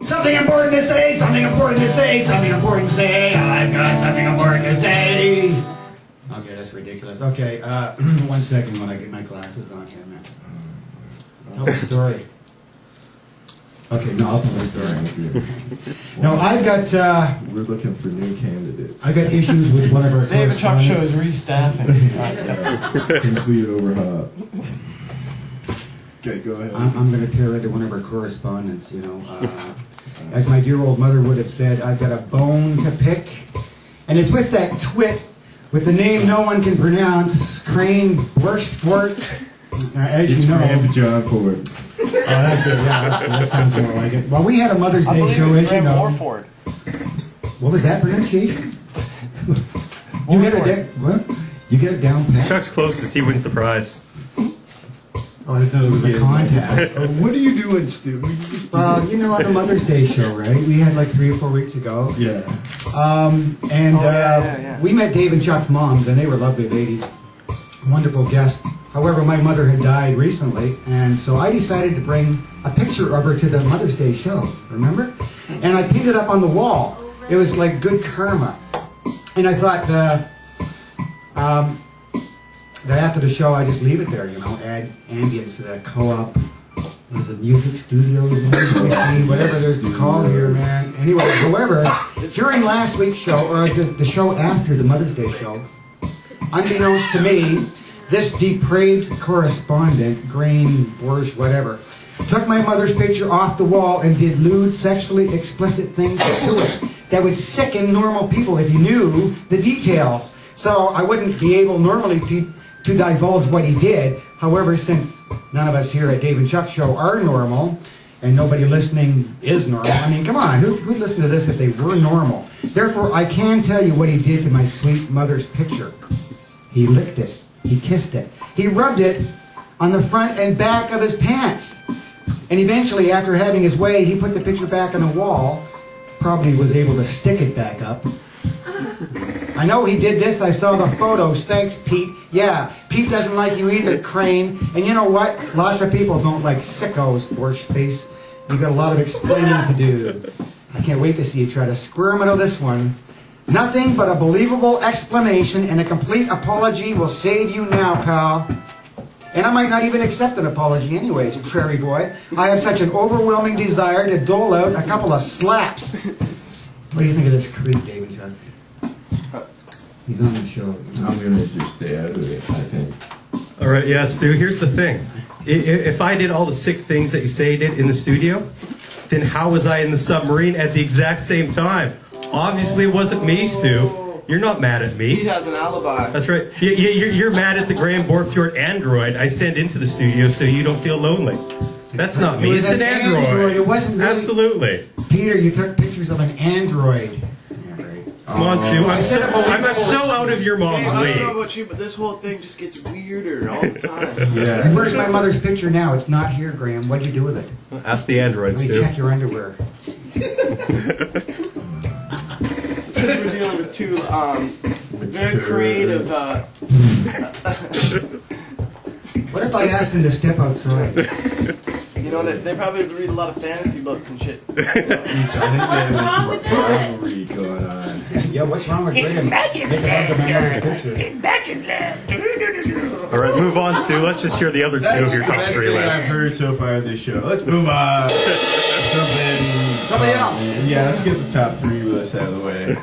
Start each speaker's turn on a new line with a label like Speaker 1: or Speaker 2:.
Speaker 1: Something important to say, something important to say, something important to say. I've got something important to say. Okay, that's ridiculous. Okay, 1 second when I get my glasses on here, man. Tell the story. Okay, no, I'll tell the story. No, I've got...
Speaker 2: We're looking for new candidates.
Speaker 1: I got issues with one of our
Speaker 3: David Truck Show is restaffing.
Speaker 2: Complete overhaul. Okay, go ahead.
Speaker 1: I'm going to tear into one of our correspondents, you know. As my dear old mother would have said, I've got a bone to pick. And it's with that twit, with the name no one can pronounce, Crane Borschfort. As
Speaker 2: It's
Speaker 1: you know...
Speaker 2: Graham John Ford.
Speaker 1: Oh, that's it, yeah. That sounds more like it. Well, we had a Mother's Day show, as you know.
Speaker 3: Warford.
Speaker 1: What was that pronunciation? You get it down, what? You get it down pat?
Speaker 4: Chuck's closest, he wins the prize.
Speaker 1: Oh, I didn't know it was a contest.
Speaker 2: What are you doing, Stu?
Speaker 1: Well, you know, on the Mother's Day show, right? We had like 3 or 4 weeks ago.
Speaker 2: Yeah.
Speaker 1: We met Dave and Chuck's moms, and they were lovely ladies. Wonderful guests. However, my mother had died recently, and so I decided to bring a picture of her to the Mother's Day show, remember? And I pinned it up on the wall. It was like good karma. And I thought that after the show, I just leave it there, you know, add ambience to that co-op. There's a music studio, whatever they're called here, man. Anyway, however, during last week's show, or the show after the Mother's Day show, unbeknownst to me, this depraved correspondent, Grain, Borsch, whatever, took my mother's picture off the wall and did lewd, sexually explicit things to it that would sicken normal people if you knew the details. So I wouldn't be able normally to divulge what he did. However, since none of us here at Dave and Chuck Show are normal, and nobody listening is normal, I mean, come on, who'd listen to this if they were normal? Therefore, I can tell you what he did to my sweet mother's picture. He licked it. He kissed it. He rubbed it on the front and back of his pants. And eventually, after having his way, he put the picture back on the wall. Probably was able to stick it back up. I know he did this. I saw the photos. Thanks, Pete. Yeah, Pete doesn't like you either, Crane. And you know what? Lots of people don't like sickos, Borsch face. You've got a lot of explaining to do. I can't wait to see you try to squirm into this one. Nothing but a believable explanation and a complete apology will save you now, pal. And I might not even accept an apology anyways, prairie boy. I have such an overwhelming desire to dole out a couple of slaps. What do you think of this creep, David John? He's on the show.
Speaker 2: I'm going to just stay out of it, I think.
Speaker 4: All right, yeah, Stu, here's the thing. If I did all the sick things that you say you did in the studio, then how was I in the submarine at the exact same time? Obviously, it wasn't me, Stu. You're not mad at me.
Speaker 3: He has an alibi.
Speaker 4: That's right. You're mad at the Graham Borgfjord android I send into the studio so you don't feel lonely. That's not me. It's an android.
Speaker 1: It wasn't really...
Speaker 4: Absolutely.
Speaker 1: Peter, you took pictures of an android.
Speaker 4: Come on, Stu. I'm so out of your mom's
Speaker 3: I
Speaker 4: league.
Speaker 3: don't know about you, but this whole thing just gets weirder all the time.
Speaker 2: Yeah.
Speaker 1: And where's my mother's picture now? It's not here, Graham. What'd you do with it?
Speaker 4: Ask the android,
Speaker 1: Let me
Speaker 4: Stu.
Speaker 1: check your underwear.
Speaker 3: We're dealing with two very creative.
Speaker 1: What if I asked him to step outside?
Speaker 3: You know, they probably read a lot of fantasy books and shit.
Speaker 2: I think they have this rivalry going on.
Speaker 1: Yeah, what's wrong with Graham?
Speaker 4: All right, move on, Stu. Let's just hear the other two of your top
Speaker 2: Best
Speaker 4: 3
Speaker 2: thing I've
Speaker 4: lists.
Speaker 2: heard so far this show. Let's move on.
Speaker 1: Somebody else.
Speaker 2: Yeah, let's get the top 3 lists out of the way.